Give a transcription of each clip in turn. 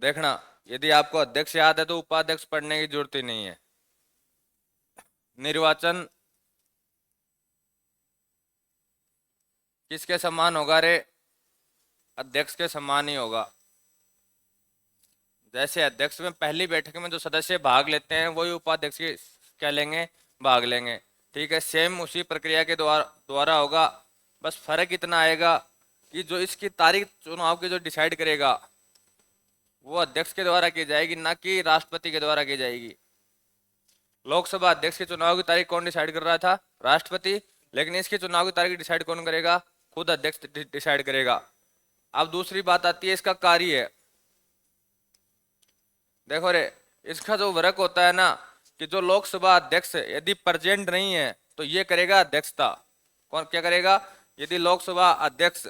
देखना, यदि आपको अध्यक्ष याद है तो उपाध्यक्ष पढ़ने की जरूरत ही नहीं है। निर्वाचन किसके समान होगा रे? अध्यक्ष के समान ही होगा। जैसे अध्यक्ष में पहली बैठक में जो सदस्य भाग लेते हैं वही उपाध्यक्ष के क्या लेंगे, भाग लेंगे। ठीक है, सेम उसी प्रक्रिया के द्वारा द्वारा होगा। बस फर्क इतना आएगा कि जो इसकी तारीख चुनाव की जो डिसाइड करेगा वो अध्यक्ष के द्वारा की जाएगी, ना कि राष्ट्रपति के द्वारा की जाएगी। लोकसभा अध्यक्ष के चुनाव की तारीख कौन डिसाइड कर रहा था? राष्ट्रपति। लेकिन इसके चुनाव की तारीख डिसाइड कौन करेगा? खुद अध्यक्ष डिसाइड करेगा। अब दूसरी बात आती है इसका कार्य। देखो रे, इसका जो वर्क होता है ना, कि जो लोकसभा अध्यक्ष यदि प्रेजेंट नहीं है तो ये करेगा अध्यक्षता। कौन क्या करेगा? यदि लोकसभा अध्यक्ष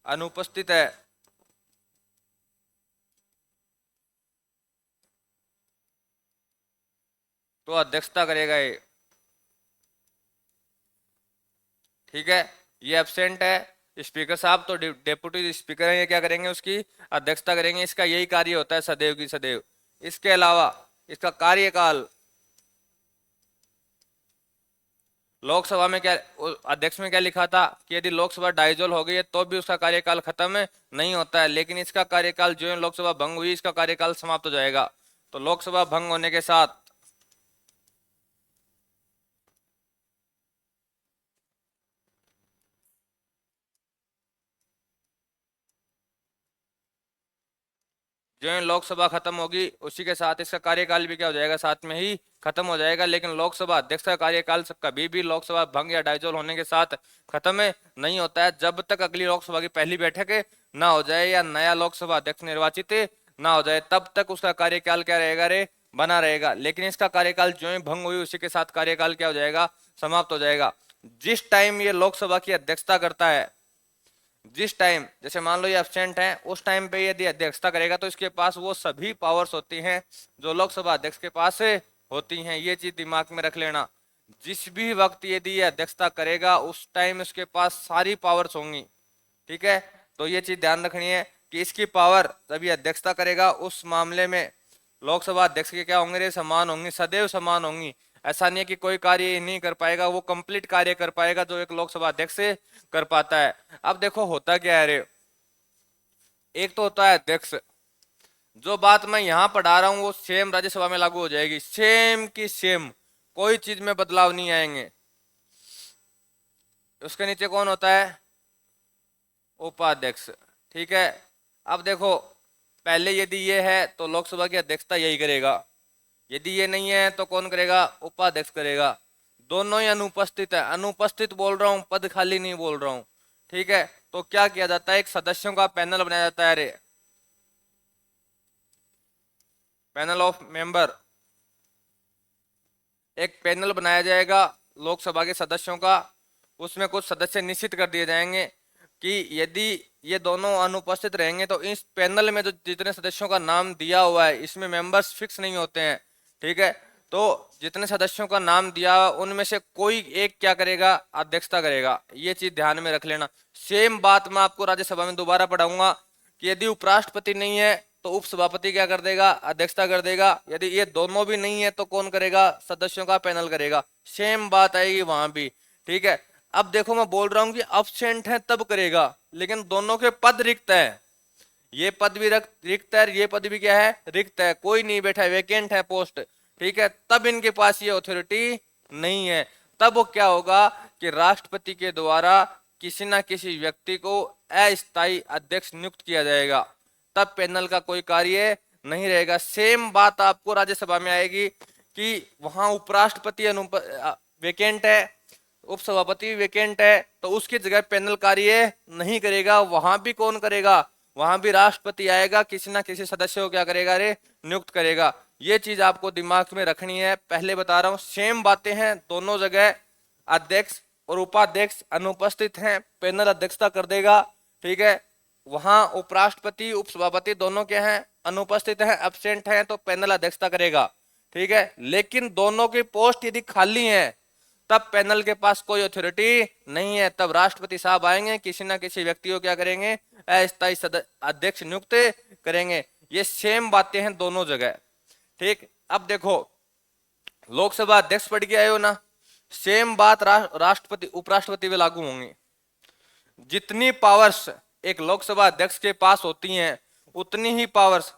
अनुपस्थित है तो अध्यक्षता करेगा ये। ठीक है, ये एब्सेंट है स्पीकर साहब, तो डेप्यूटी स्पीकर है, ये क्या करेंगे? उसकी अध्यक्षता करेंगे। इसका यही कार्य होता है सदैव की सदैव। इसके अलावा इसका कार्यकाल, लोकसभा में क्या अध्यक्ष में क्या लिखा था कि यदि लोकसभा डाइजोल हो गई है तो भी उसका कार्यकाल खत्म नहीं होता है, लेकिन इसका कार्यकाल जो है लोकसभा भंग हुई इसका कार्यकाल समाप्त हो जाएगा। तो लोकसभा भंग होने के साथ जो है लोकसभा खत्म होगी उसी के साथ इसका कार्यकाल भी क्या हो जाएगा? साथ में ही खत्म हो जाएगा। लेकिन लोकसभा अध्यक्ष का कार्यकाल कभी भी लोकसभा भंग या डाइजोल होने के साथ खत्म नहीं होता है, जब तक अगली लोकसभा की पहली बैठक ना हो जाए या नया लोकसभा अध्यक्ष निर्वाचित ना हो जाए, तब तक उसका कार्यकाल क्या रहेगा रे? बना रहेगा। लेकिन इसका कार्यकाल जो है भंग हुई उसी के साथ कार्यकाल क्या हो जाएगा? समाप्त हो जाएगा। जिस टाइम ये लोकसभा की अध्यक्षता करता है, जिस टाइम जैसे मान लो ये एब्सेंट है, उस टाइम पे यदि अध्यक्षता करेगा तो इसके पास वो सभी पावर्स होती हैं जो लोकसभा अध्यक्ष के पास होती हैं। ये चीज दिमाग में रख लेना। जिस भी वक्त यदि ये अध्यक्षता करेगा उस टाइम उसके पास सारी पावर्स होंगी। ठीक है, तो ये चीज ध्यान रखनी है कि इसकी पावर जब ये अध्यक्षता करेगा उस मामले में लोकसभा अध्यक्ष के क्या होंगे रे? समान होंगी, सदैव समान होंगी। ऐसा नहीं है कि कोई कार्य नहीं कर पाएगा, वो कंप्लीट कार्य कर पाएगा जो एक लोकसभा अध्यक्ष से कर पाता है। अब देखो होता क्या है रे, एक तो होता है अध्यक्ष। जो बात मैं यहां पढ़ा रहा हूं वो सेम राज्यसभा में लागू हो जाएगी, सेम की सेम, कोई चीज में बदलाव नहीं आएंगे। उसके नीचे कौन होता है? उपाध्यक्ष। ठीक है, अब देखो पहले यदि ये है तो लोकसभा की अध्यक्षता यही करेगा, यदि ये नहीं है तो कौन करेगा? उपाध्यक्ष करेगा। दोनों ही अनुपस्थित है, अनुपस्थित बोल रहा हूं, पद खाली नहीं बोल रहा हूं। ठीक है, तो क्या किया जाता है? एक सदस्यों का पैनल बनाया जाता है रे, पैनल ऑफ मेंबर। एक पैनल बनाया जाएगा लोकसभा के सदस्यों का, उसमें कुछ सदस्य निश्चित कर दिए जाएंगे कि यदि ये दोनों अनुपस्थित रहेंगे तो इस पैनल में जो जितने सदस्यों का नाम दिया हुआ है इसमें मेंबर्स फिक्स नहीं होते हैं। ठीक है, तो जितने सदस्यों का नाम दिया हुआ उनमें से कोई एक क्या करेगा? अध्यक्षता करेगा। ये चीज ध्यान में रख लेना। सेम बात मैं आपको राज्यसभा में दोबारा पढ़ाऊंगा कि यदि उपराष्ट्रपति नहीं है तो उपसभापति क्या कर देगा? अध्यक्षता कर देगा। यदि ये दोनों भी नहीं है तो कौन करेगा? सदस्यों का पैनल करेगा। सेम बात आएगी वहां भी। ठीक है, अब देखो मैं बोल रहा हूं कि अब्सेंट है तब करेगा, लेकिन दोनों के पद रिक्त है। ये पद भी रिक्त है, ये पद भी क्या है? रिक्त है, कोई नहीं बैठा है, वैकेंट है पोस्ट। ठीक है, तब इनके पास ये अथॉरिटी नहीं है। तब वो क्या होगा कि राष्ट्रपति के द्वारा किसी ना किसी व्यक्ति को अस्थायी अध्यक्ष नियुक्त किया जाएगा, तब पैनल का कोई कार्य नहीं रहेगा। सेम बात आपको राज्यसभा में आएगी कि वहां उपराष्ट्रपति वैकेंट है, उपसभापति वैकेंट है, तो उसकी जगह पैनल कार्य नहीं करेगा। वहां भी कौन करेगा? वहां भी राष्ट्रपति आएगा, किसी ना किसी सदस्य को क्या करेगा रे? नियुक्त करेगा। ये चीज आपको दिमाग में रखनी है, पहले बता रहा हूं सेम बातें हैं दोनों जगह। अध्यक्ष और उपाध्यक्ष अनुपस्थित हैं, पैनल अध्यक्षता कर देगा। ठीक है, वहां उपराष्ट्रपति उपसभापति दोनों के हैं, अनुपस्थित हैं, एब्सेंट हैं, तो पैनल अध्यक्षता करेगा। ठीक है, लेकिन दोनों की पोस्ट यदि खाली है तब पैनल के पास कोई अथॉरिटी नहीं है, तब राष्ट्रपति साहब आएंगे, किसी ना किसी व्यक्ति को क्या करेंगे, अस्थायी अध्यक्ष नियुक्त करेंगे। ये सेम बातें हैं दोनों जगह। ठीक, अब देखो लोकसभा अध्यक्ष पढ़ के आए हो ना, सेम बात राष्ट्रपति उपराष्ट्रपति पे लागू होंगी। जितनी पावर्स एक लोकसभा अध्यक्ष के पास होती हैं उतनी ही पावर्स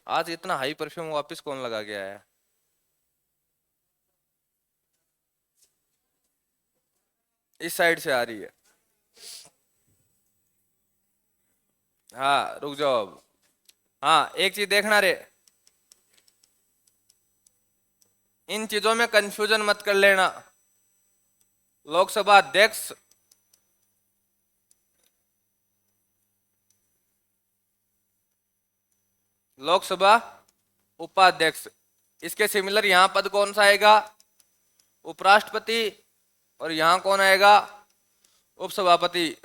आज इतना हाई परफ्यूम वापस कौन लगा गया है? इस साइड से आ रही है। हाँ रुक जाओ अब। हाँ एक चीज देखना रे, इन चीजों में कंफ्यूजन मत कर लेना। लोकसभा अध्यक्ष लोकसभा उपाध्यक्ष, इसके सिमिलर यहां पद कौन सा आएगा, उपराष्ट्रपति, और यहां कौन आएगा, उपसभापति।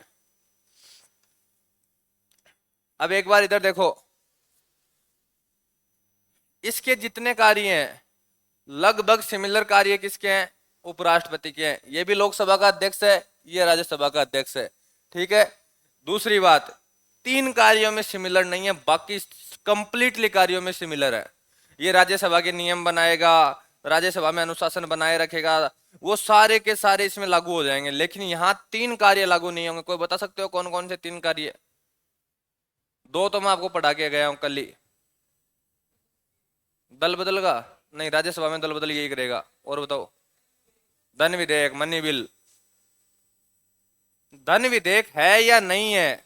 अब एक बार इधर देखो, इसके जितने कार्य हैं लगभग सिमिलर कार्य किसके हैं, उपराष्ट्रपति के हैं। ये भी लोकसभा का अध्यक्ष है, ये राज्यसभा का अध्यक्ष है। ठीक है, दूसरी बात, तीन कार्यों में सिमिलर नहीं है, बाकी कंप्लीटली कार्यों में सिमिलर है। ये राज्यसभा के नियम बनाएगा, राज्यसभा में अनुशासन बनाए रखेगा, वो सारे के सारे इसमें लागू हो जाएंगे, लेकिन यहाँ तीन कार्य लागू नहीं होंगे। कोई बता सकते हो कौन कौन से तीन कार्य? दो तो मैं आपको पढ़ा के गया हूं कल ही। दल बदल का नहीं, राज्यसभा में दल बदल यही करेगा। और बताओ, धन विधेयक, मनी बिल। धन विधेयक है या नहीं है,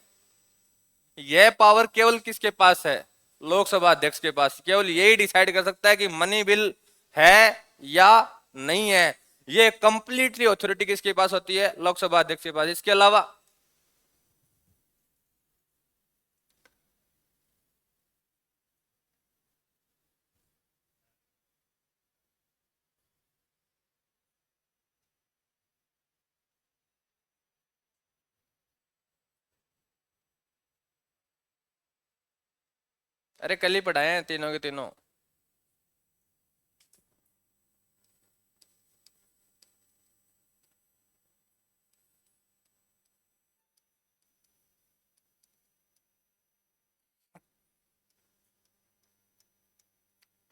यह पावर केवल किसके पास है, लोकसभा अध्यक्ष के पास। केवल यही डिसाइड कर सकता है कि मनी बिल है या नहीं है। ये कंप्लीटली अथॉरिटी किसके पास होती है, लोकसभा अध्यक्ष के पास। इसके अलावा अरे कल ही पढ़ाए हैं तीनों के तीनों।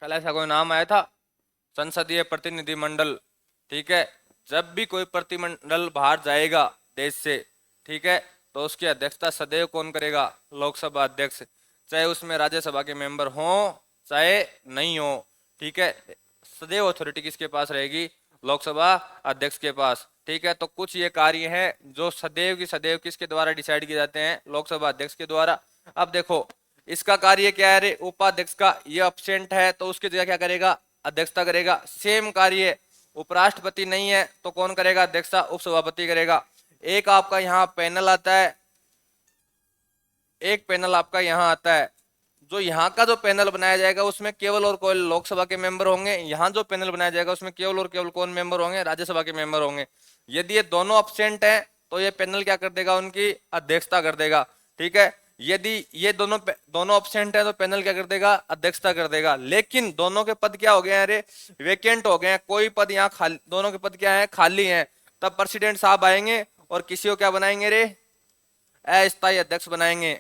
कल ऐसा कोई नाम आया था, संसदीय प्रतिनिधिमंडल। ठीक है, जब भी कोई प्रतिनिधिमंडल बाहर जाएगा देश से, ठीक है, तो उसकी अध्यक्षता सदैव कौन करेगा, लोकसभा अध्यक्ष, चाहे उसमें राज्यसभा के मेंबर हो चाहे नहीं हो। ठीक है, सदैव अथॉरिटी किसके पास रहेगी, लोकसभा अध्यक्ष के पास। ठीक है, तो कुछ ये कार्य हैं जो सदैव की सदैव किसके द्वारा डिसाइड किए जाते हैं, लोकसभा अध्यक्ष के द्वारा। अब देखो इसका कार्य क्या है रे, उपाध्यक्ष का, ये अब्सेंट है तो उसकी जगह क्या करेगा, अध्यक्षता करेगा। सेम कार्य उपराष्ट्रपति नहीं है तो कौन करेगा, अध्यक्षता उपसभापति करेगा। एक आपका यहाँ पैनल आता है, एक पैनल आपका यहाँ आता है। जो यहाँ का जो पैनल बनाया जाएगा उसमें केवल और केवल लोकसभा के मेंबर होंगे। यहाँ जो पैनल बनाया जाएगा उसमें केवल और केवल कौन मेंबर होंगे, राज्यसभा के मेंबर होंगे। यदि ये दोनों अब्सेंट हैं तो ये पैनल क्या कर देगा, उनकी अध्यक्षता कर देगा। ठीक है, यदि ये दोनों अब्सेंट है तो पैनल क्या कर देगा, अध्यक्षता कर देगा। लेकिन दोनों के पद क्या हो गए हैं, अरे वेकेंट हो गए हैं, कोई पद यहाँ खाली, दोनों के पद क्या है, खाली हैं। तब प्रेसिडेंट साहब आएंगे और किसी को क्या बनाएंगे रे, अस्थायी अध्यक्ष बनाएंगे।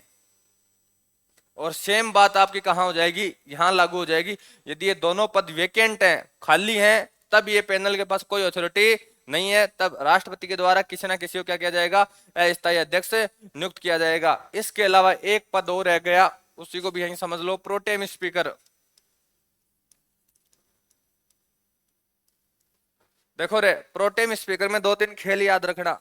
और सेम बात आपकी कहाँ हो जाएगी, यहाँ लागू हो जाएगी। यदि ये दोनों पद वेकेंट हैं, खाली हैं, तब ये पैनल के पास कोई अथॉरिटी नहीं है, तब राष्ट्रपति के द्वारा किसी ना किसी को क्या किया जाएगा, अस्थायी अध्यक्ष नियुक्त किया जाएगा। इसके अलावा एक पद और रह गया, उसी को भी यहीं समझ लो, प्रोटेम स्पीकर। देखो रे, प्रोटेम स्पीकर में दो तीन खेल याद रखना।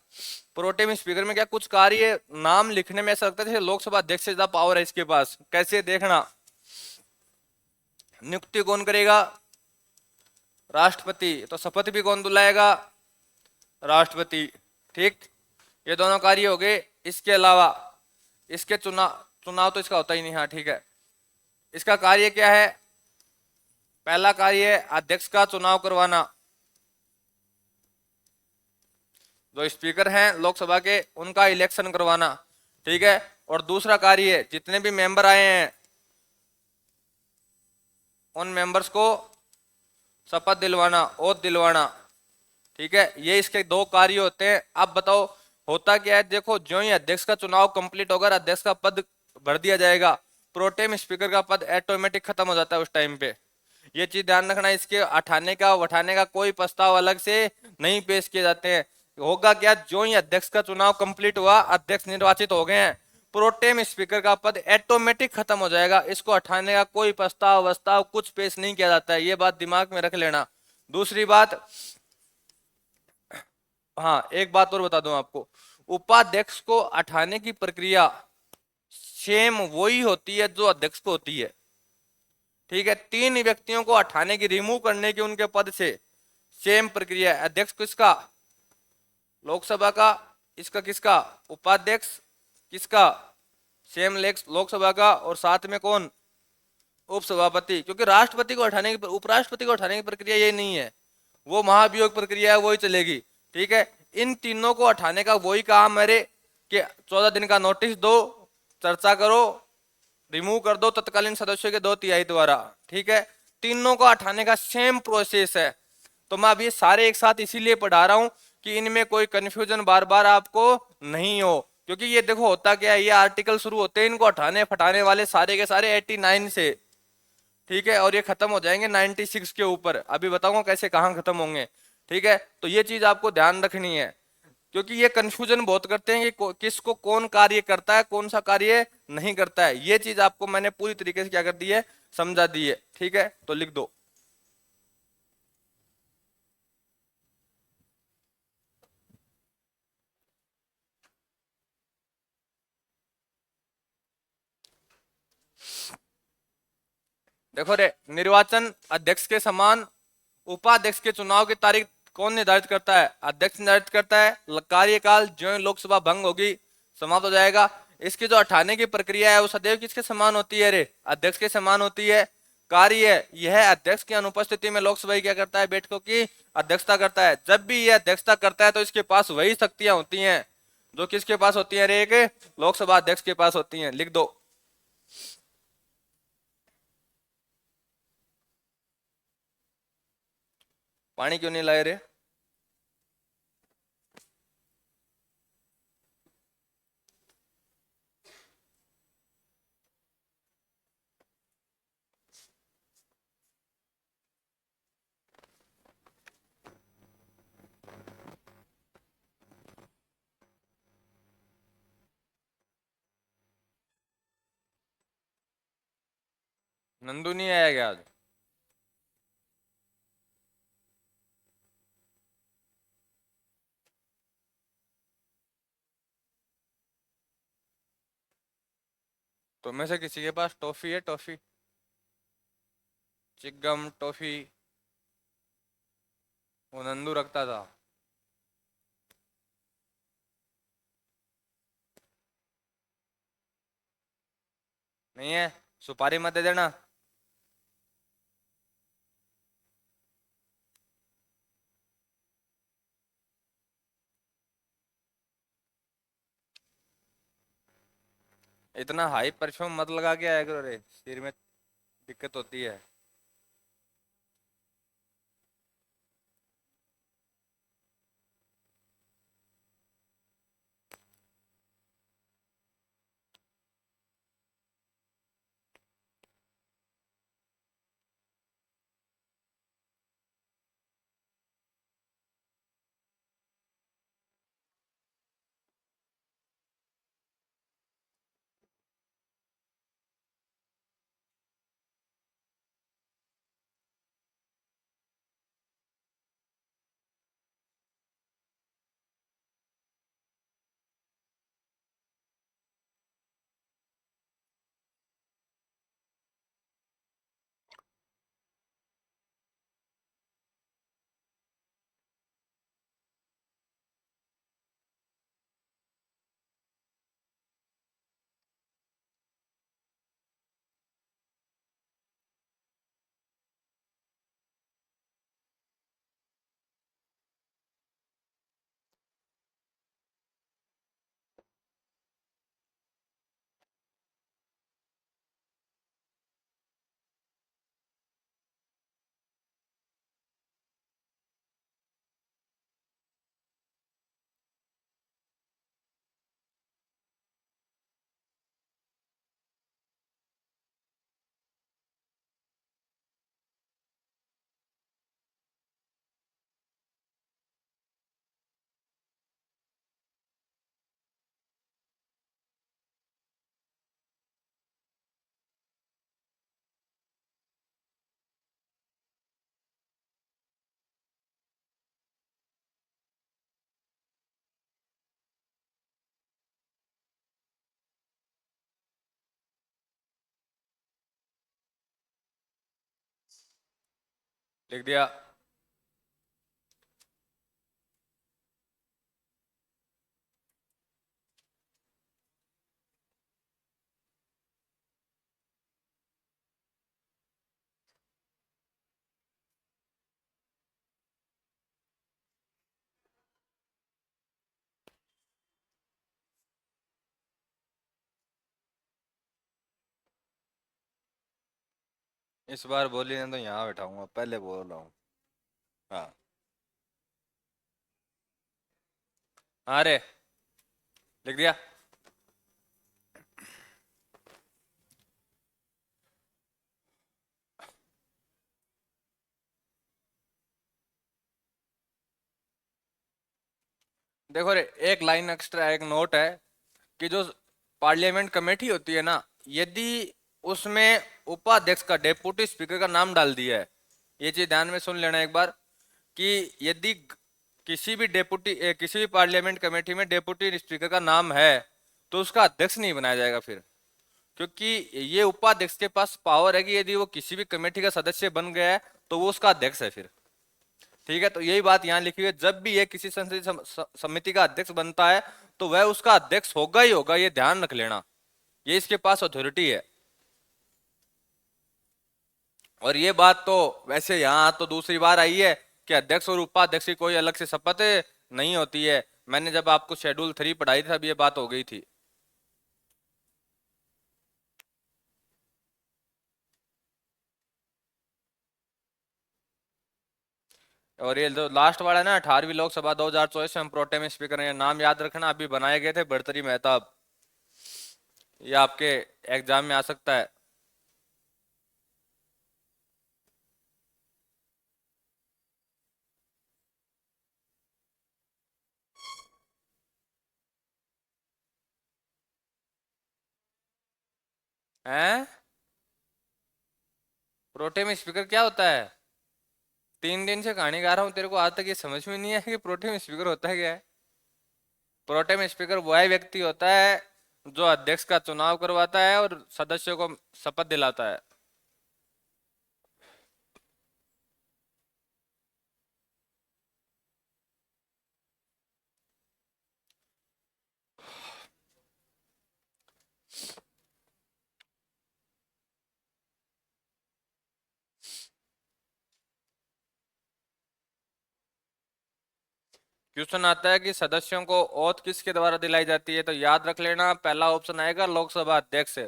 प्रोटेम स्पीकर में क्या कुछ कार्य नाम लिखने में ऐसा लगता है जैसे लोकसभा अध्यक्ष से ज्यादा पावर है इसके पास। कैसे देखना, नियुक्ति कौन करेगा, राष्ट्रपति। तो शपथ भी कौन दिलाएगा, राष्ट्रपति। ठीक, ये दोनों कार्य हो गए। इसके अलावा इसके चुनाव चुनाव तो इसका होता ही नहीं। हाँ ठीक है, इसका कार्य क्या है, पहला कार्य है अध्यक्ष का चुनाव करवाना, जो स्पीकर हैं लोकसभा के उनका इलेक्शन करवाना। ठीक है, और दूसरा कार्य है जितने भी मेंबर आए हैं उन मेंबर्स को शपथ दिलवाना, ओथ दिलवाना। ठीक है, ये इसके दो कार्य होते हैं। अब बताओ होता क्या है, देखो जो ही अध्यक्ष का चुनाव कंप्लीट होगा, अध्यक्ष का पद भर दिया जाएगा, प्रोटेम स्पीकर का पद ऑटोमेटिक खत्म हो जाता है उस टाइम पे। ये चीज ध्यान रखना, इसके हटाने का उठाने का कोई प्रस्ताव अलग से नहीं पेश किए जाते हैं। होगा क्या, जो ही अध्यक्ष का चुनाव कंप्लीट हुआ, अध्यक्ष निर्वाचित हो गए हैं, प्रोटेम स्पीकर का पद ऑटोमेटिक खत्म हो जाएगा। इसको हटाने का कोई प्रस्ताव वस्ताव कुछ पेश नहीं किया जाता है, ये बात दिमाग में रख लेना। दूसरी बात, हाँ एक बात और बता दूं आपको, उपाध्यक्ष को हटाने की प्रक्रिया सेम वही होती है जो अध्यक्ष को होती है। ठीक है, तीन व्यक्तियों को हटाने की, रिमूव करने की उनके पद से सेम प्रक्रिया है। अध्यक्ष किसका, लोकसभा का, इसका किसका, उपाध्यक्ष किसका, सेम लोकसभा का, और साथ में कौन, उपसभापति। क्योंकि राष्ट्रपति को हटाने की, उपराष्ट्रपति को हटाने की प्रक्रिया ये नहीं है, वो महाभियोग प्रक्रिया है, वही चलेगी। ठीक है, इन तीनों को हटाने का वही काम है कि 14 दिन का नोटिस दो, चर्चा करो, रिमूव कर दो तत्कालीन सदस्यों के 2/3 द्वारा। ठीक है, तीनों को हटाने का सेम प्रोसेस है। तो मैं अब ये सारे एक साथ इसीलिए पढ़ा रहा हूं कि इनमें कोई कंफ्यूजन बार बार आपको नहीं हो। क्योंकि ये देखो होता क्या है, ये आर्टिकल शुरू होते हैं इनको हटाने फटाने वाले सारे के सारे 89 से। ठीक है, और ये खत्म हो जाएंगे 96 के ऊपर। अभी बताऊंगा कैसे कहाँ खत्म होंगे। ठीक है, तो ये चीज आपको ध्यान रखनी है, क्योंकि ये कंफ्यूजन बहुत करते हैं कि किसको कौन कार्य करता है, कौन सा कार्य नहीं करता है। ये चीज आपको मैंने पूरी तरीके से क्या कर दी है, समझा दी है। ठीक है, तो लिख दो। देखो रे, निर्वाचन अध्यक्ष के समान उपाध्यक्ष के चुनाव की तारीख कौन निर्धारित करता है, अध्यक्ष निर्धारित करता है। कार्यकाल जो ही लोकसभा भंग होगी, समाप्त हो जाएगा। इसकी जो हटाने की प्रक्रिया है वो सदैव किसके समान होती है रे, अध्यक्ष के समान होती है। कार्य यह अध्यक्ष की अनुपस्थिति में लोकसभा क्या करता है, बैठकों की अध्यक्षता करता है। जब भी यह अध्यक्षता करता है तो इसके पास वही शक्तियां होती हैं जो किसके पास होती है रे, एक लोकसभा अध्यक्ष के पास होती हैं। लिख दो। पानी क्यों नहीं लाए रे? नंदू नहीं आया क्या आज? तो में से किसी के पास टॉफी है, टॉफी, चिगम टॉफी? वो नंदू रखता था। नहीं है, सुपारी मत दे देना। इतना हाई परफ्यूम मत लगा के आया करो रे, सिर में दिक्कत होती है। लिख दिया। इस बार बोली नहीं तो यहाँ बैठाऊंगा, पहले बोल रहा हूँ। हाँ। अरे, लिख दिया। देखो रे, एक लाइन एक्स्ट्रा, एक नोट है कि जो पार्लियामेंट कमेटी होती है ना, यदि उसमें उपाध्यक्ष का, डेप्यूटी स्पीकर का नाम डाल दिया है, ये चीज ध्यान में सुन लेना एक बार, कि यदि किसी भी किसी भी पार्लियामेंट कमेटी में डेप्यूटी स्पीकर का नाम है तो उसका अध्यक्ष नहीं बनाया जाएगा फिर, क्योंकि ये उपाध्यक्ष के पास पावर है कि यदि वो किसी भी कमेटी का सदस्य बन गया है तो वो उसका अध्यक्ष है फिर। ठीक है, तो यही बात यहाँ लिखी हुई है, जब भी ये किसी संसदीय समिति का अध्यक्ष बनता है तो वह उसका अध्यक्ष होगा ही होगा, ये ध्यान रख लेना, ये इसके पास अथॉरिटी है। और ये बात तो वैसे यहाँ तो दूसरी बार आई है कि अध्यक्ष और उपाध्यक्ष की कोई अलग से शपथ नहीं होती है। मैंने जब आपको शेड्यूल 3 पढ़ाई थी तब ये बात हो गई थी। और ये जो लास्ट वाला है ना, 18वीं लोकसभा 2024 में हम प्रोटेम स्पीकर हैं, नाम याद रखना, अभी बनाए गए थे भर्तरी मेहताब। ये आपके एग्जाम में आ सकता है। हैं? प्रोटेम स्पीकर क्या होता है? 3 दिन से कहानी गा रहा हूँ, तेरे को आज तक ये समझ में नहीं है कि प्रोटेम स्पीकर होता है क्या है? प्रोटेम स्पीकर वह व्यक्ति होता है जो अध्यक्ष का चुनाव करवाता है और सदस्यों को शपथ दिलाता है। क्वेश्चन आता है कि सदस्यों को ओथ किसके द्वारा दिलाई जाती है, तो याद रख लेना, पहला ऑप्शन आएगा लोकसभा अध्यक्ष।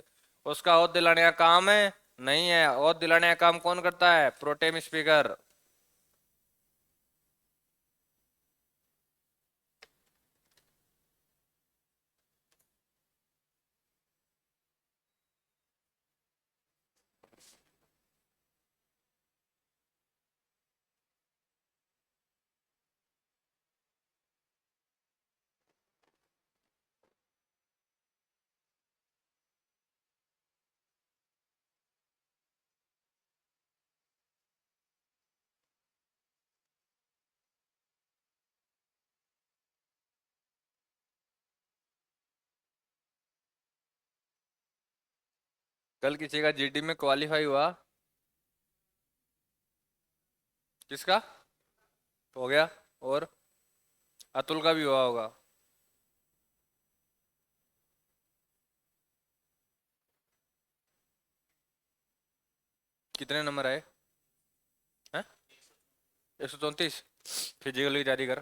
उसका ओथ दिलाने का काम है? नहीं है। ओथ दिलाने का काम कौन करता है? Protem speaker. कल किसी का जीडी में क्वालिफाई हुआ? किसका? हो गया। और अतुल का भी हुआ होगा। कितने नंबर आए हैं? 134। फिजिकल की तैयारी कर।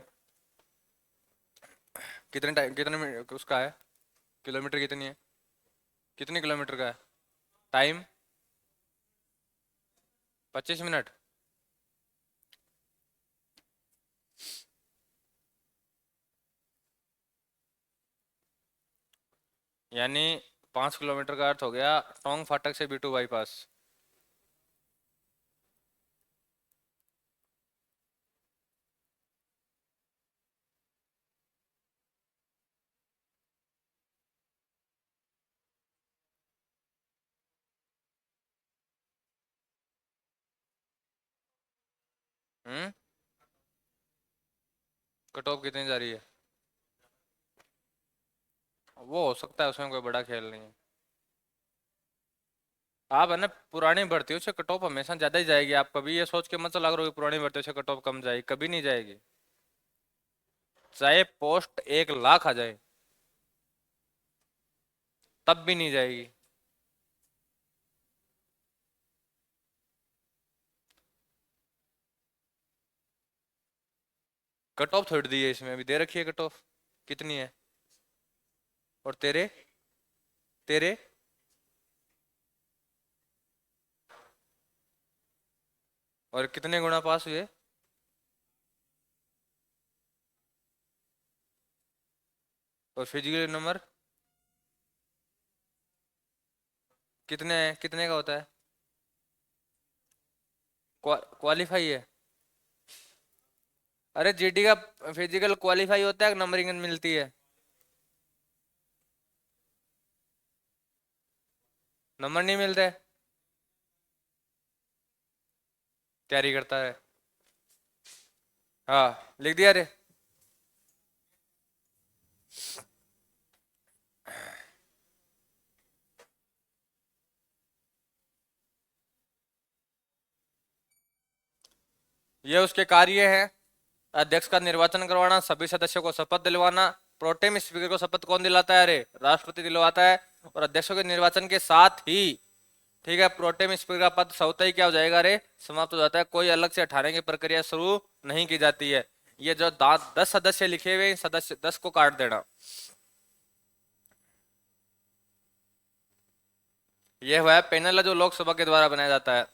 कितने टाइम, कितने मिनट उसका है? किलोमीटर कितनी है? कितनी किलोमीटर का है? टाइम? 25 मिनट। यानी 5 किलोमीटर का अर्थ हो गया टोंग फाटक से बीटू बाईपास। हम्म। कट ऑफ कितनी जा रही है? वो हो सकता है, उसमें कोई बड़ा खेल नहीं है। आप है ना, पुरानी भर्तियों से कट ऑफ हमेशा ज्यादा ही जाएगी। आप कभी ये सोच के मत चला करो कि पुरानी भर्तियों से कट ऑफ कम जाएगी, कभी नहीं जाएगी। चाहे पोस्ट 1 लाख आ जाए, तब भी नहीं जाएगी। कट ऑफ थोड़ी दी है इसमें, अभी दे रखी है कट ऑफ। कितनी है? और तेरे तेरे और कितने गुना पास हुए? और फिजिकल नंबर कितने का होता है? क्वालिफाई है? अरे जीडी का फिजिकल क्वालिफाई होता है, नंबरिंग मिलती है। नंबर नहीं मिलते। तैयारी करता है। हाँ, लिख दिया रे। ये उसके कार्य है। अध्यक्ष का निर्वाचन करवाना, सभी सदस्यों को शपथ दिलवाना। प्रोटेम स्पीकर को शपथ कौन दिलाता है? अरे राष्ट्रपति दिलवाता है। और अध्यक्षों के निर्वाचन के साथ ही, ठीक है, प्रोटेम स्पीकर का पद स्वतः ही क्या हो जाएगा रे? समाप्त हो जाता है। कोई अलग से हटाने की प्रक्रिया शुरू नहीं की जाती है। ये जो 10 सदस्य लिखे हुए, इन सदस्य 10 को काट देना। ये हुआ है पैनल जो लोकसभा के द्वारा बनाया जाता है।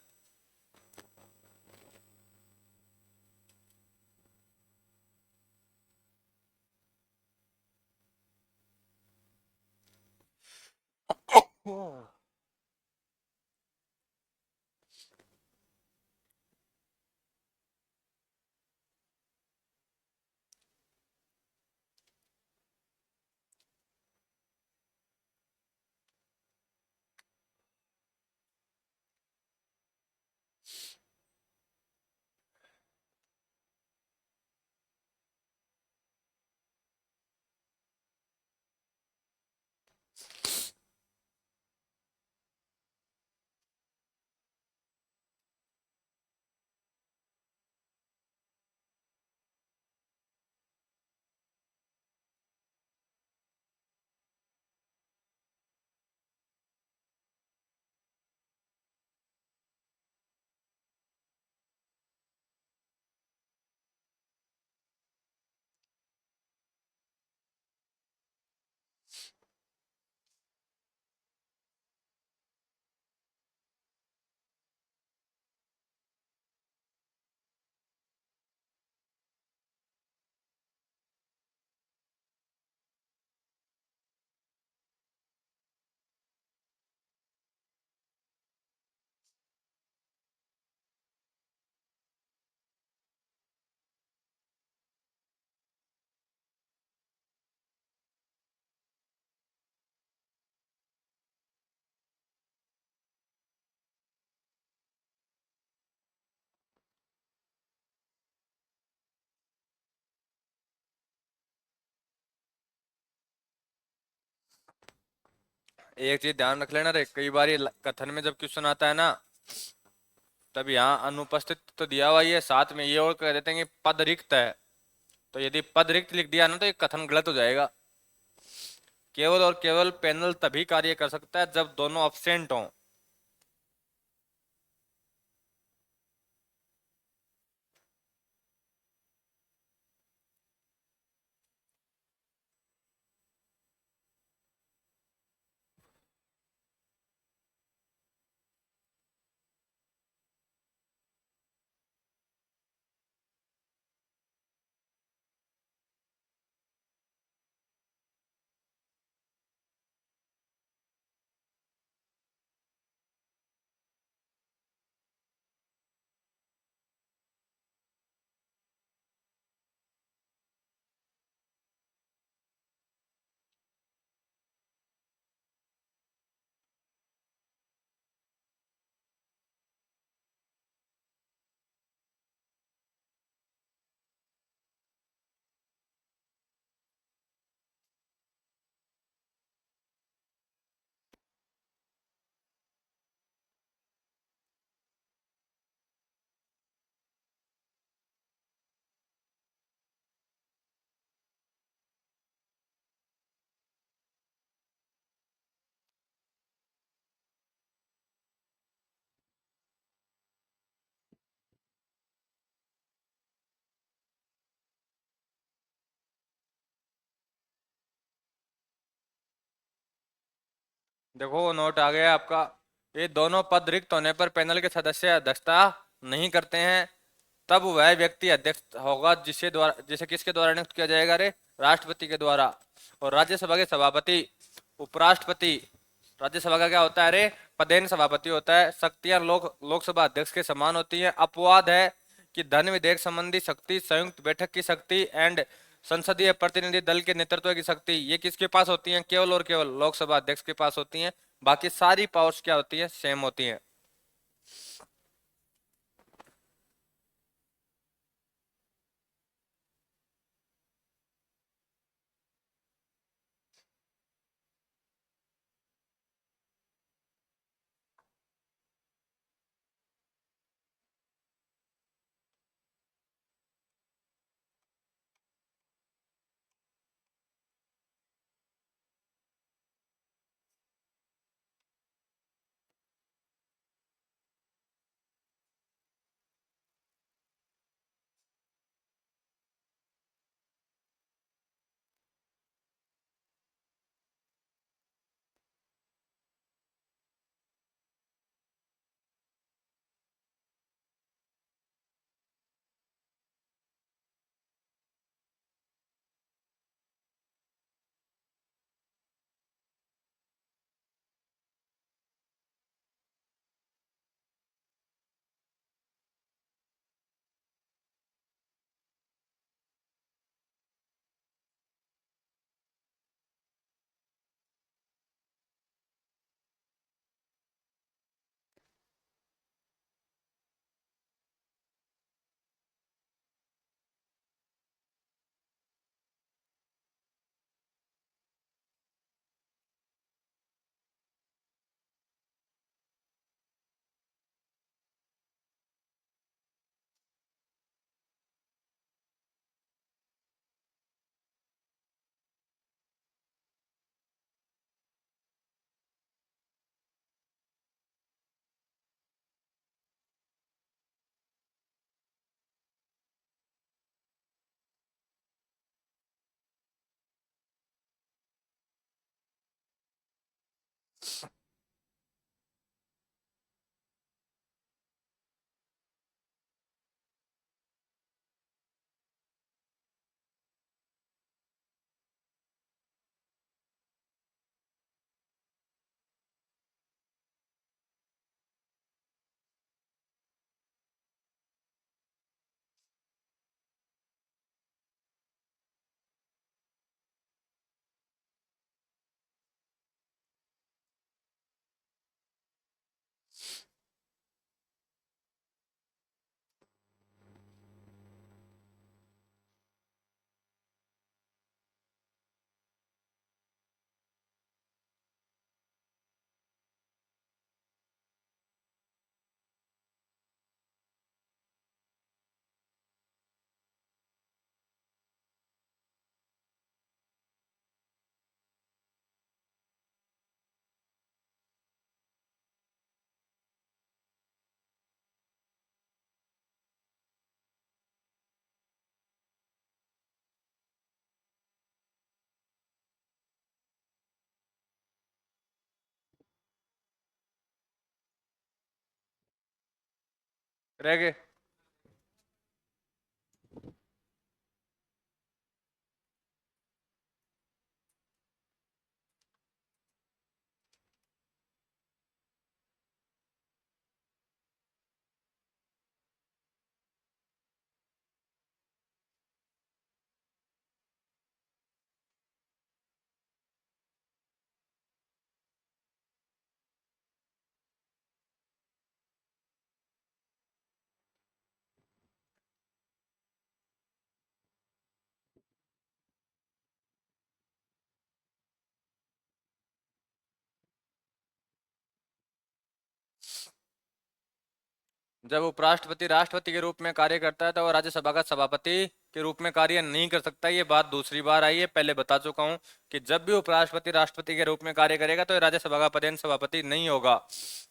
एक चीज ध्यान रख लेना रे, कई बार ये कथन में जब क्वेश्चन आता है ना, तब यहाँ अनुपस्थित तो दिया हुआ ही है, साथ में ये और कह देते हैं कि पद रिक्त है। तो यदि पद रिक्त लिख दिया ना, तो ये कथन गलत हो जाएगा। केवल और केवल पैनल तभी कार्य कर सकता है जब दोनों अब्सेंट हों। देखो नोट आ गया आपका। ये दोनों पद रिक्त होने पर पैनल के सदस्य अध्यक्षता नहीं करते हैं, तब वह व्यक्ति अध्यक्ष होगा जिसे किसके द्वारा नियुक्त किया जाएगा रे? राष्ट्रपति के द्वारा। और राज्यसभा के सभापति उपराष्ट्रपति। राज्यसभा का क्या होता है रे? पदेन सभापति होता है। शक्तियां लोकसभा अध्यक्ष के समान होती हैं। अपवाद है कि धन विधेयक संबंधी शक्ति, संयुक्त बैठक की शक्ति एंड संसदीय प्रतिनिधि दल के नेतृत्व की शक्ति, ये किसके पास होती हैं? केवल और केवल लोकसभा अध्यक्ष के पास होती हैं। बाकी सारी पावर्स क्या होती हैं? सेम होती हैं। रह गए। जब उपराष्ट्रपति राष्ट्रपति के रूप में कार्य करता है तो वह राज्यसभा का सभापति के रूप में कार्य नहीं कर सकता। ये बात दूसरी बार आई है, पहले बता चुका हूं कि जब भी उपराष्ट्रपति राष्ट्रपति के रूप में कार्य करेगा तो ये राज्यसभा का पदेन सभापति नहीं होगा।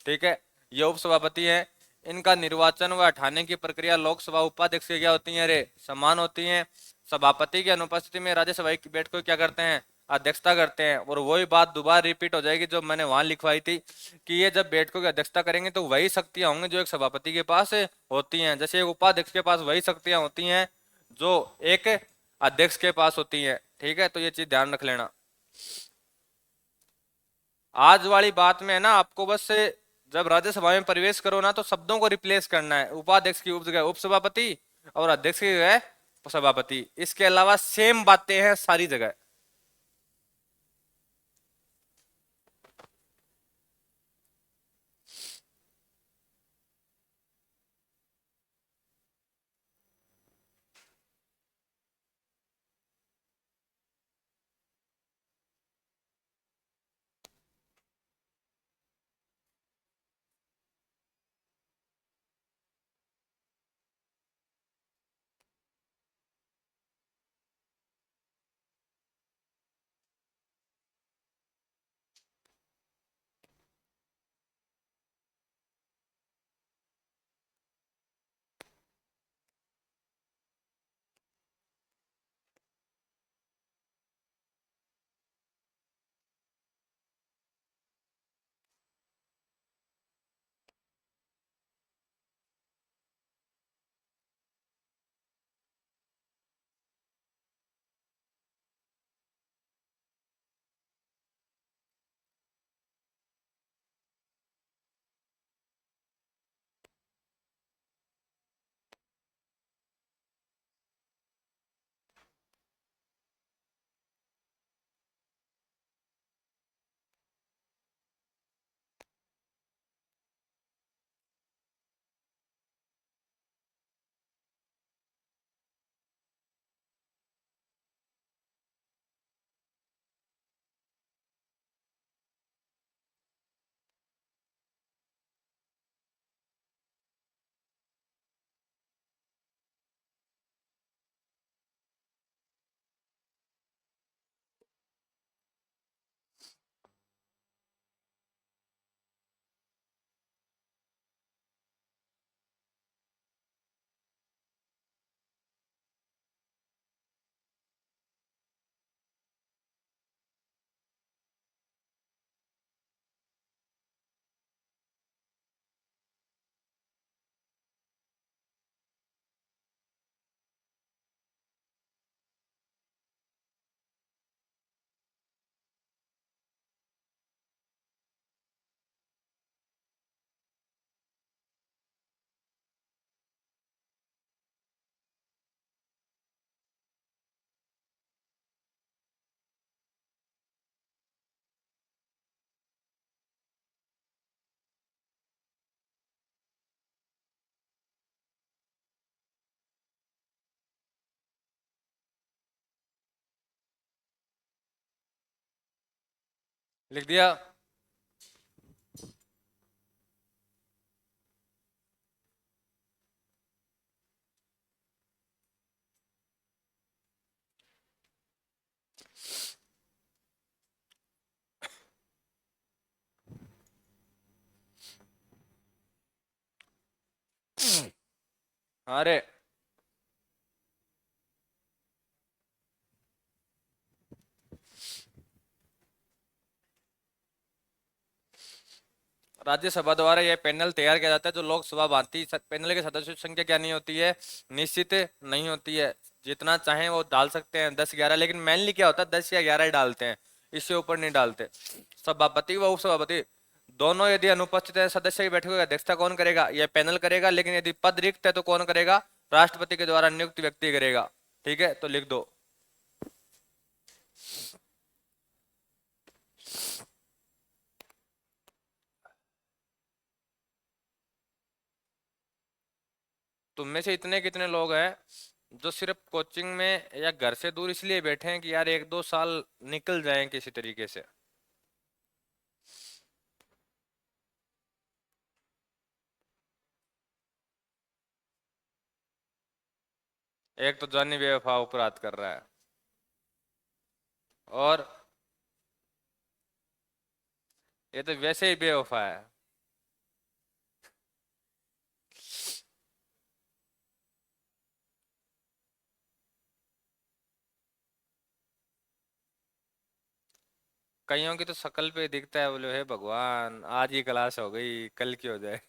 ठीक है, ये उपसभापति है। इनका निर्वाचन व हटाने की प्रक्रिया लोकसभा उपाध्यक्ष की क्या होती है रे? समान होती है। सभापति की अनुपस्थिति में राज्यसभा की बैठक को क्या करते हैं? अध्यक्षता करते हैं। और वही बात दोबारा रिपीट हो जाएगी जो मैंने वहां लिखवाई थी कि ये जब बैठकों की अध्यक्षता करेंगे तो वही शक्तियां होंगी जो एक सभापति के पास होती हैं, जैसे एक उपाध्यक्ष के पास वही शक्तियां होती हैं जो एक अध्यक्ष के पास होती हैं। ठीक है, तो ये चीज ध्यान रख लेना। आज वाली बात में है ना, आपको बस जब राज्यसभा में प्रवेश करो ना तो शब्दों को रिप्लेस करना है, उपाध्यक्ष की उप जगह उपसभापति और अध्यक्ष की जगह सभापति। इसके अलावा सेम बातें हैं सारी जगह। लिख दिया। अरे राज्यसभा द्वारा यह पैनल तैयार किया जाता है। जो लोकसभा भांति पैनल के सदस्यों की संख्या क्या नहीं होती है, निश्चित नहीं होती है। जितना चाहें वो डाल सकते हैं 10-11, लेकिन मेनली क्या होता है 10 या 11 ही डालते हैं, इससे ऊपर नहीं डालते। सभापति व उपसभापति दोनों यदि अनुपस्थित है, सदस्य की बैठक की अध्यक्षता कौन करेगा, यह पैनल करेगा। लेकिन यदि पद रिक्त है तो कौन करेगा, राष्ट्रपति के द्वारा नियुक्त व्यक्ति करेगा। ठीक है, तो लिख दो। तुम में से इतने कितने लोग हैं जो सिर्फ कोचिंग में या घर से दूर इसलिए बैठे हैं कि यार 1-2 साल निकल जाएं किसी तरीके से। एक तो जानी बेवफा अपराध कर रहा है, और ये तो वैसे ही बेवफा है। कईयों की तो शकल पे दिखता है, बोले हे भगवान आज ही क्लास हो गई, कल की हो जाए।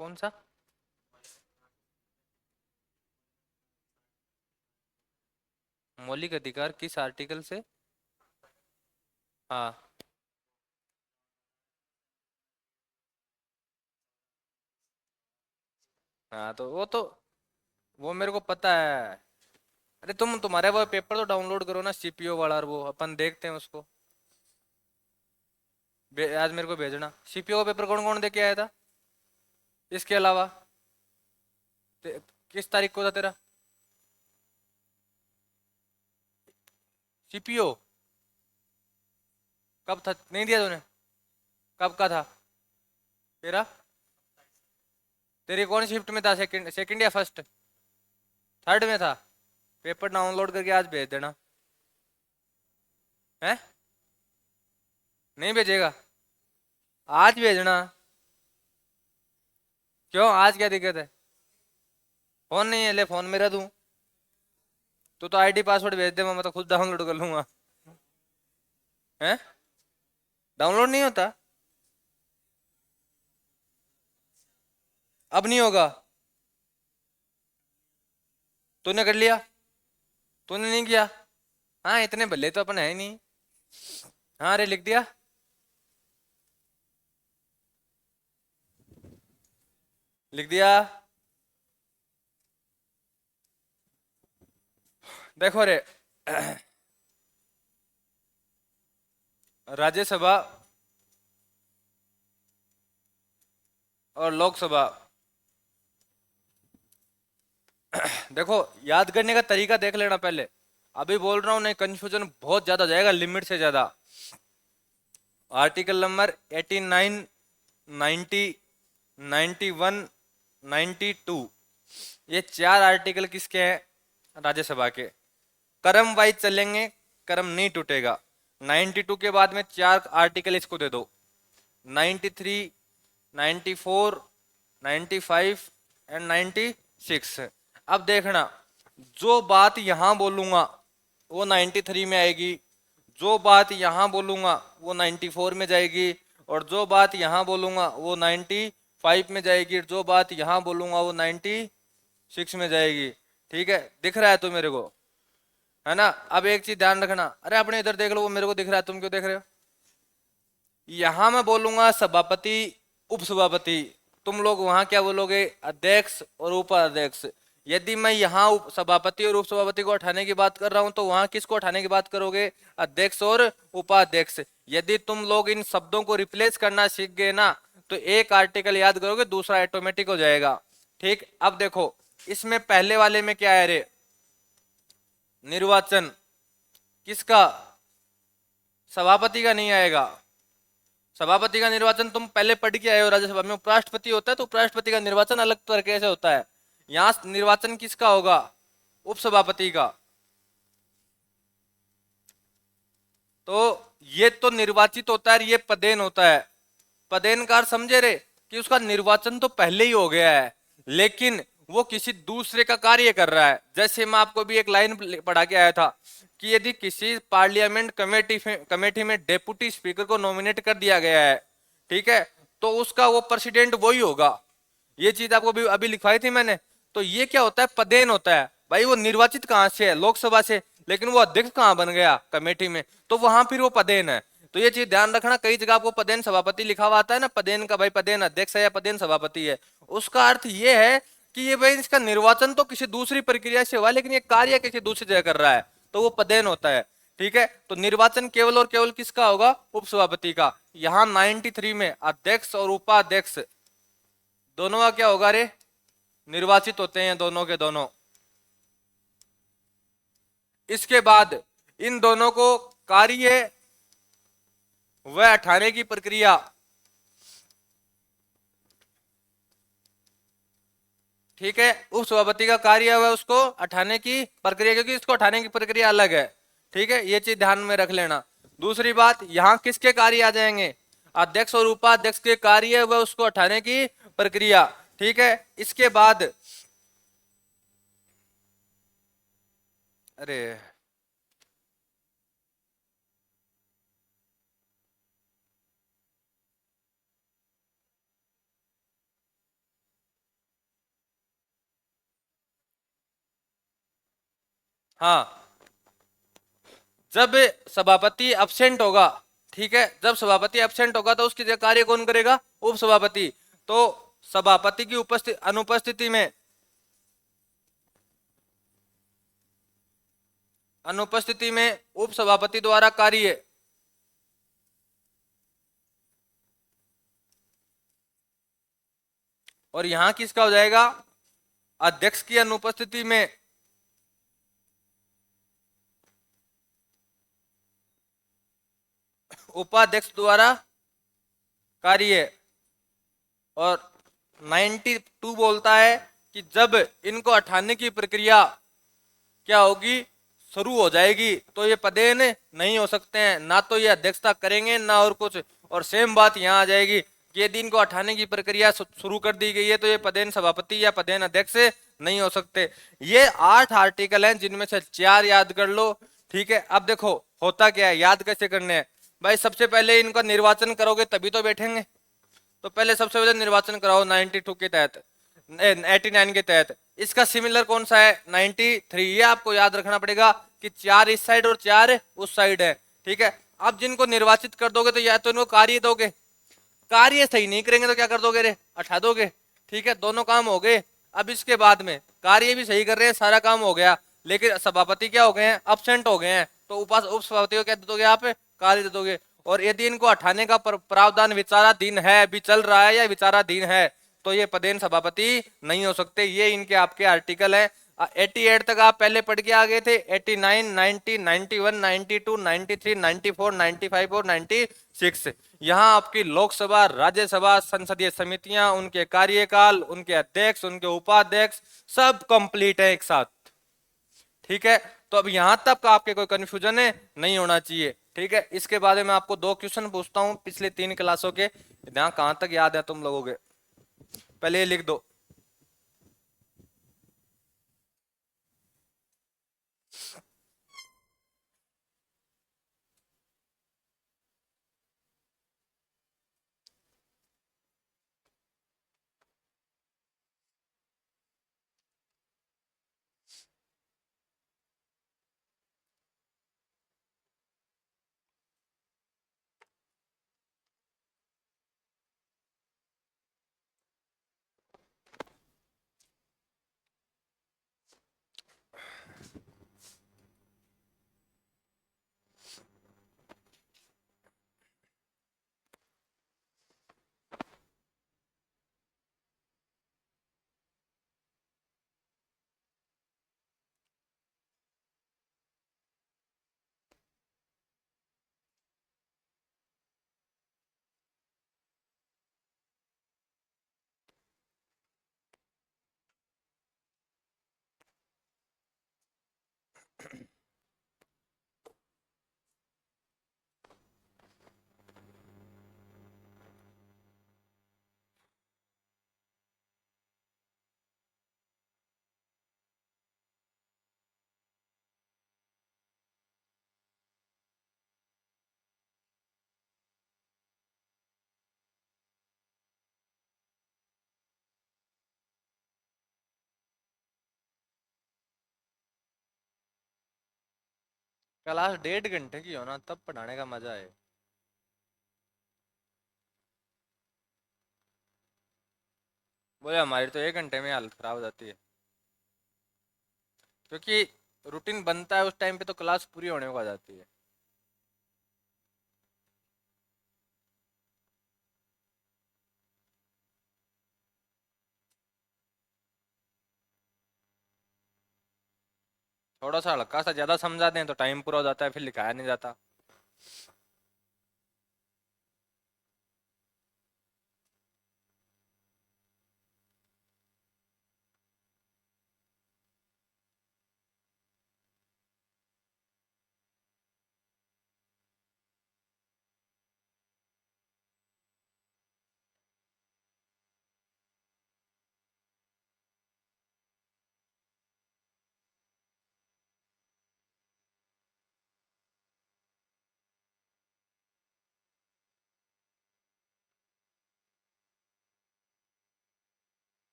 कौन सा? मौलिक अधिकार किस आर्टिकल से? हाँ। हाँ तो वो मेरे को पता है। अरे तुम्हारे वो पेपर तो डाउनलोड करो ना, सीपीओ वाला, और वो अपन देखते हैं उसको। आज मेरे को भेजना सीपीओ का पेपर, कौन कौन दे के आया था इसके अलावा। किस तारीख को था तेरा सीपीओ? कब था, नहीं दिया तूने? कब का था तेरा? तेरी कौन शिफ्ट में था, सेकंड सेकंड या फर्स्ट? थर्ड में था। पेपर डाउनलोड करके आज भेज देना। है? नहीं भेजेगा? आज भेजना। क्यों, आज क्या दिक्कत है? फोन नहीं है, ले फोन मेरा दूं? तू तो आईडी पासवर्ड भेज दे, मैं तो खुद डाउनलोड कर लूंगा। है? डाउनलोड नहीं होता? अब नहीं होगा? तूने कर लिया? तूने नहीं किया? हाँ इतने भले तो अपन है ही नहीं। हाँ अरे लिख दिया? लिख दिया। देखो रे, राज्यसभा और लोकसभा, देखो याद करने का तरीका देख लेना पहले। अभी बोल रहा हूँ नहीं, कंफ्यूजन बहुत ज्यादा जाएगा, लिमिट से ज्यादा। आर्टिकल नंबर 89, 90, 91, 92, ये चार आर्टिकल किसके हैं? राज्यसभा के। क्रम वाइज चलेंगे, क्रम नहीं टूटेगा। 92 के बाद में चार आर्टिकल इसको दे दो, 93, 94, 95 एंड 96। अब देखना, जो बात यहां बोलूंगा वो 93 में आएगी, जो बात यहां बोलूंगा वो 94 में जाएगी, और जो बात यहां बोलूंगा वो 95 में जाएगी, और जो बात यहां बोलूंगा वो 96 में जाएगी। ठीक है, दिख रहा है तो मेरे को, है ना? अब एक चीज ध्यान रखना, अरे अपने इधर देख लो, वो मेरे को दिख रहा है, तुम क्यों देख रहे हो? यहां मैं बोलूंगा सभापति, उपसभापति, तुम लोग वहां क्या बोलोगे? अध्यक्ष और उपाध्यक्ष। यदि मैं यहाँ सभापति और उपसभापति को हटाने की बात कर रहा हूं तो वहां किसको हटाने की बात करोगे? अध्यक्ष और उपाध्यक्ष। यदि तुम लोग इन शब्दों को रिप्लेस करना सीख गए ना, तो एक आर्टिकल याद करोगे, दूसरा ऑटोमेटिक हो जाएगा। ठीक, अब देखो इसमें पहले वाले में क्या है रे? निर्वाचन किसका? सभापति का नहीं आएगा। सभापति का निर्वाचन तुम पहले पढ़ के आए हो, राज्यसभा में उपराष्ट्रपति होता है, तो उपराष्ट्रपति का निर्वाचन अलग तरीके से होता है। यहां निर्वाचन किसका होगा? उपसभापति का। तो ये तो निर्वाचित होता है, ये पदेन होता है। पदेन का अर्थ समझे रे, कि उसका निर्वाचन तो पहले ही हो गया है, लेकिन वो किसी दूसरे का कार्य कर रहा है। जैसे मैं आपको भी एक लाइन पढ़ा के आया था कि यदि किसी पार्लियामेंट कमेटी में डेप्यूटी स्पीकर को नॉमिनेट कर दिया गया है, ठीक है, तो उसका वो प्रेसिडेंट वही होगा। ये चीज आपको भी अभी लिखवाई थी मैंने। तो ये क्या होता है? पदेन होता है। भाई वो निर्वाचित कहाँ से है? लोकसभा से, लेकिन वो अध्यक्ष कहाँ बन गया? कमेटी में, तो वहां फिर वो पदेन है। तो ये चीज ध्यान रखना, कई जगह आपको पदेन सभापति लिखा हुआ आता है ना, पदेन का भाई पदेन अध्यक्ष है या पदेन सभापति है, उसका अर्थ ये है कि ये भाई इसका निर्वाचन तो किसी दूसरी प्रक्रिया से हुआ, लेकिन ये कार्य किसी दूसरी जगह कर रहा है, तो वो पदेन होता है। ठीक है, तो निर्वाचन केवल और केवल किसका होगा? उपसभापति का। यहाँ 93 में अध्यक्ष और उपाध्यक्ष दोनों का क्या होगा रे? निर्वाचित होते हैं दोनों के दोनों। इसके बाद इन दोनों को कार्य व हटाने की प्रक्रिया ठीक है, उप सभापति का कार्य है उसको हटाने की प्रक्रिया, क्योंकि इसको हटाने की प्रक्रिया अलग है। ठीक है, ये चीज ध्यान में रख लेना। दूसरी बात, यहाँ किसके कार्य आ जाएंगे, अध्यक्ष और उपाध्यक्ष के कार्य व उसको हटाने की प्रक्रिया। ठीक है, इसके बाद अरे हाँ, जब सभापति अब्सेंट होगा, ठीक है, जब सभापति अब्सेंट होगा तो उसकी जगह कार्य कौन करेगा, उप सभापति। तो सभापति की उपस्थिति अनुपस्थिति में उप सभापति द्वारा कार्य, और यहां किसका हो जाएगा, अध्यक्ष की अनुपस्थिति में उपाध्यक्ष द्वारा कार्य। और 92 बोलता है कि जब इनको हटाने की प्रक्रिया क्या होगी, शुरू हो जाएगी, तो ये पदेन नहीं हो सकते हैं, ना तो ये अध्यक्षता करेंगे ना और कुछ। और सेम बात यहाँ आ जाएगी कि यदि इनको हटाने की प्रक्रिया शुरू कर दी गई है तो ये पदेन सभापति या पदेन अध्यक्ष नहीं हो सकते। ये 8 आर्टिकल हैं जिनमें से 4 याद कर लो। ठीक है, अब देखो होता क्या है, याद कैसे करने हैं भाई। सबसे पहले इनका निर्वाचन करोगे तभी तो बैठेंगे, तो पहले सबसे पहले निर्वाचन कराओ 92 के तहत, 89 के तहत। इसका सिमिलर कौन सा है, 93। ये आपको याद रखना पड़ेगा कि 4 इस साइड और 4 उस साइड है। ठीक है, अब जिनको निर्वाचित कर दोगे तो या तो इनको कार्य दोगे, कार्य सही नहीं करेंगे तो क्या कर दोगे रे, हटा दोगे। ठीक है, दोनों काम हो गए। अब इसके बाद में कार्य भी सही कर रहे हैं, सारा काम हो गया, लेकिन सभापति क्या हो गए हैं, अब्सेंट हो गए हैं, तो उप सभापति को क्या दे दोगे आप, कार्य दे दोगे। और यदि इनको हटाने का प्रावधान विचाराधीन है, अभी चल रहा है या विचाराधीन है, तो ये पदेन सभापति नहीं हो सकते। ये इनके आपके आर्टिकल है। 88 तक आप पहले पढ़ के आ गए थे, 89, 90, 91, 92, 93, 94, 95 और 96। यहाँ आपकी लोकसभा, राज्यसभा, संसदीय समितियां, उनके कार्यकाल, उनके अध्यक्ष, उनके उपाध्यक्ष सब कंप्लीट है एक साथ। ठीक है, तो अब यहां तक का आपके कोई कंफ्यूजन है नहीं होना चाहिए। ठीक है, इसके बारे में आपको 2 क्वेश्चन पूछता हूं पिछले 3 क्लासों के, यहाँ कहां तक याद है तुम लोगों के, पहले ये लिख दो। क्लास 1.5 घंटे की हो ना, तब पढ़ाने का मजा है। बोले हमारी तो 1 घंटे में हालत खराब हो जाती है, क्योंकि रूटीन बनता है उस टाइम पे तो क्लास पूरी होने को आ जाती है। थोड़ा सा हल्का सा ज्यादा समझा दें तो टाइम पूरा हो जाता है, फिर लिखाया नहीं जाता।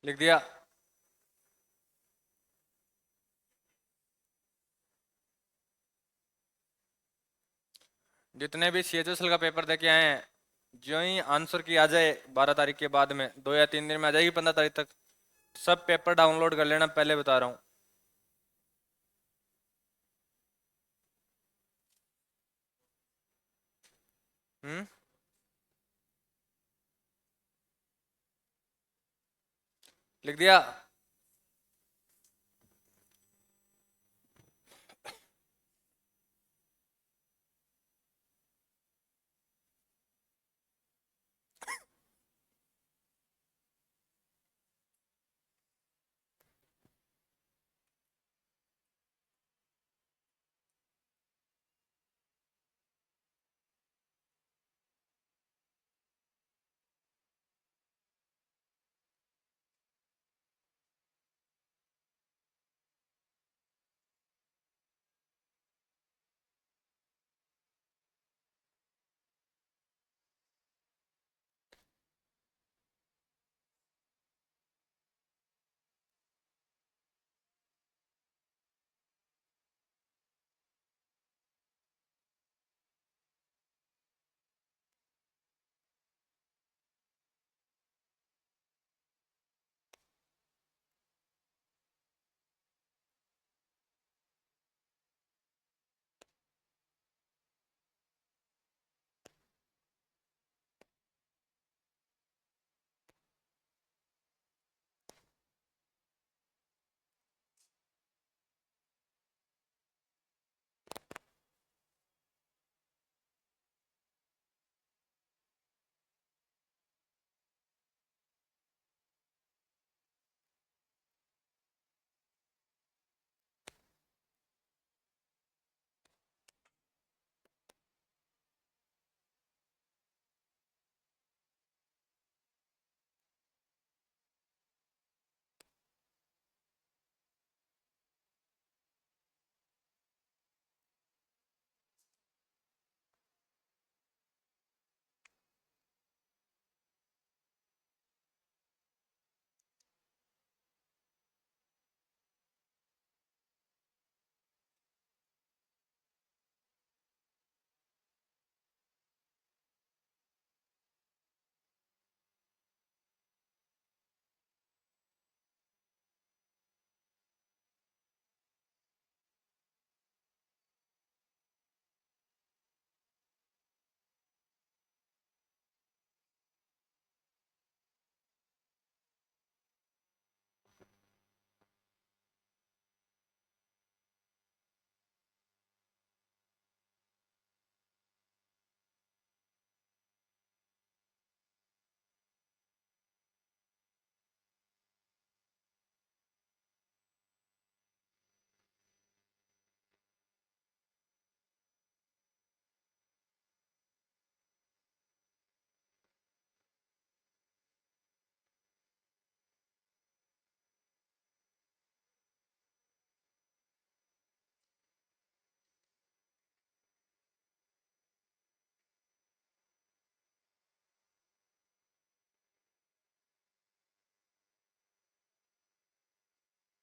लिख दिया। जितने भी CHSL का पेपर दे के आए हैं, जो ही आंसर की आ जाए 12 तारीख के बाद में, 2 या 3 दिन में आ जाएगी, 15 तारीख तक सब पेपर डाउनलोड कर लेना, पहले बता रहा हूँ। हम्म। लिख दिया।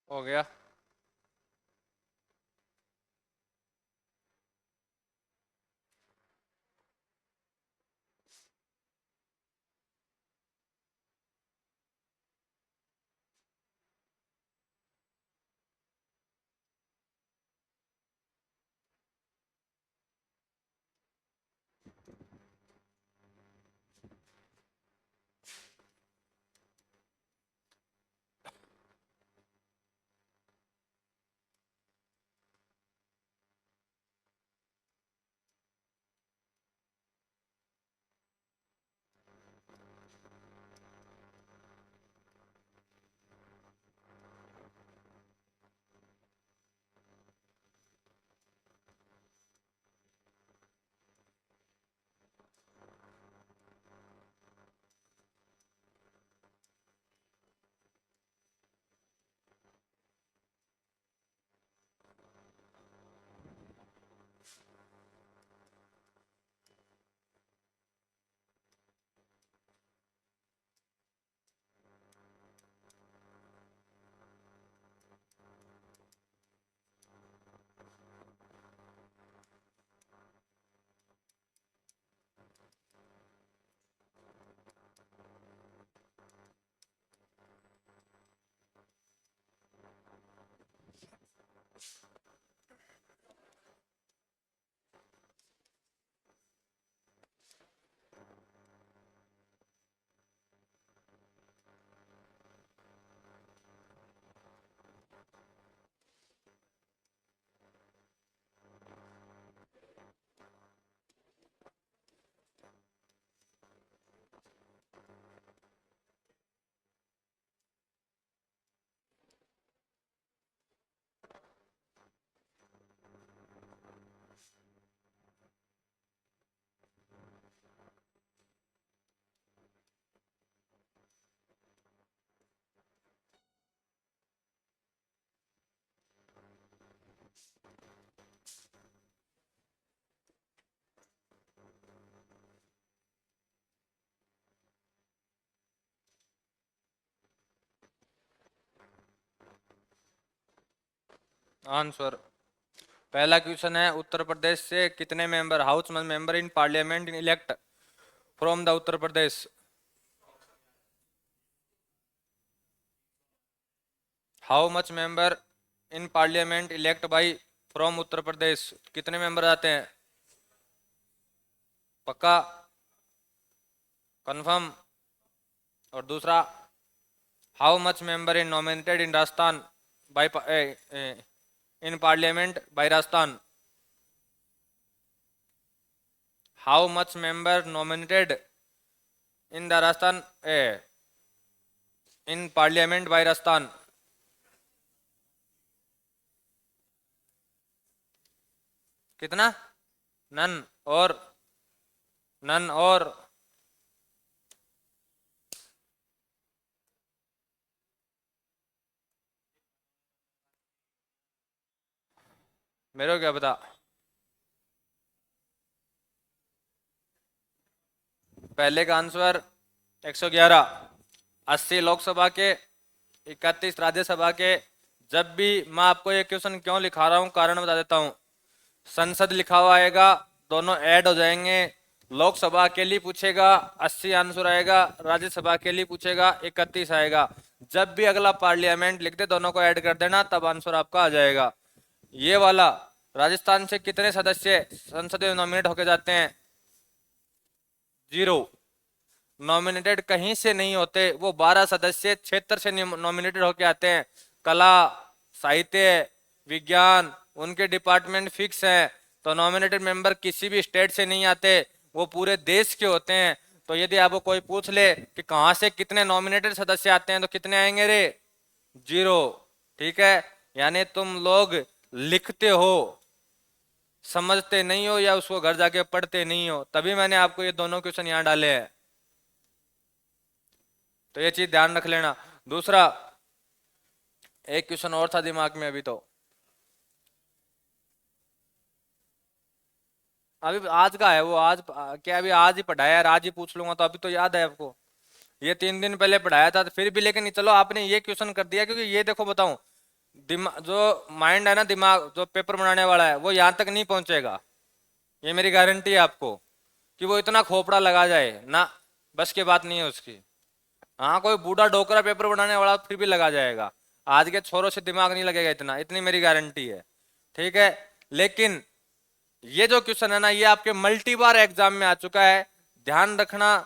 हो गया। आंसर पहला क्वेश्चन है, उत्तर प्रदेश से कितने member house member in parliament in elect from the Uttar Pradesh? How much member in parliament elect by from Uttar Pradesh? कितने मेंबर आते हैं? पक्का? कंफर्म? और दूसरा, how much member in nominated in Rajasthan by in parliament by Rajasthan? How much member nominated in the Rajasthan in parliament by Rajasthan? कितना? None और none और मेरे को क्या पता। पहले का आंसर 111, 80 लोकसभा के, 31 राज्यसभा के। जब भी मैं आपको ये क्वेश्चन क्यों लिखा रहा हूँ, कारण बता देता हूँ। संसद लिखा हुआ आएगा, दोनों ऐड हो जाएंगे। लोकसभा के लिए पूछेगा 80 आंसर आएगा, राज्यसभा के लिए पूछेगा 31 आएगा। जब भी अगला पार्लियामेंट लिख दे, दोनों को ऐड कर देना, तब आंसर आपका आ जाएगा। ये वाला, राजस्थान से कितने सदस्य संसद में नॉमिनेट होके जाते हैं? 0। नॉमिनेटेड कहीं से नहीं होते, वो 12 सदस्य क्षेत्र से नॉमिनेटेड होके आते हैं। कला, साहित्य, विज्ञान, उनके डिपार्टमेंट फिक्स हैं। तो नॉमिनेटेड मेंबर किसी भी स्टेट से नहीं आते, वो पूरे देश के होते हैं। तो यदि आपको कोई पूछ ले कि कहां से कितने नॉमिनेटेड सदस्य आते हैं, तो कितने आएंगे रे? 0। ठीक है, यानी तुम लोग लिखते हो, समझते नहीं हो, या उसको घर जाके पढ़ते नहीं हो, तभी मैंने आपको ये दोनों क्वेश्चन यहां डाले हैं। तो ये चीज ध्यान रख लेना। दूसरा, एक क्वेश्चन और था दिमाग में अभी, तो अभी आज का है वो, आज क्या अभी आज ही पढ़ाया है, आज ही पूछ लूंगा तो अभी तो याद है आपको। ये 3 दिन पहले पढ़ाया था, तो फिर भी, लेकिन चलो आपने ये क्वेश्चन कर दिया, क्योंकि ये देखो बताऊं, दिमाग जो माइंड है ना, दिमाग जो पेपर बनाने वाला है, वो यहाँ तक नहीं पहुंचेगा। ये मेरी गारंटी है आपको, कि वो इतना खोपड़ा लगा जाए ना, बस की बात नहीं है उसकी। हाँ, कोई बूढ़ा डोकरा पेपर बनाने वाला फिर भी लगा जाएगा, आज के छोरों से दिमाग नहीं लगेगा इतना, इतनी मेरी गारंटी है। ठीक है, लेकिन ये जो क्वेश्चन है ना, ये आपके मल्टी बार एग्जाम में आ चुका है। ध्यान रखना,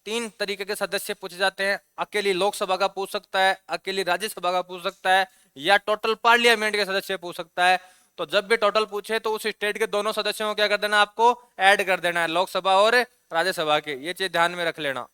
3 तरीके के सदस्य पूछे जाते हैं। अकेली लोकसभा का पूछ सकता है, अकेली राज्यसभा का पूछ सकता है, या टोटल पार्लियामेंट के सदस्य पूछ सकता है। तो जब भी टोटल पूछे, तो उस स्टेट के दोनों सदस्यों को क्या कर देना, आपको ऐड कर देना है, लोकसभा और राज्यसभा के। ये चीज ध्यान में रख लेना।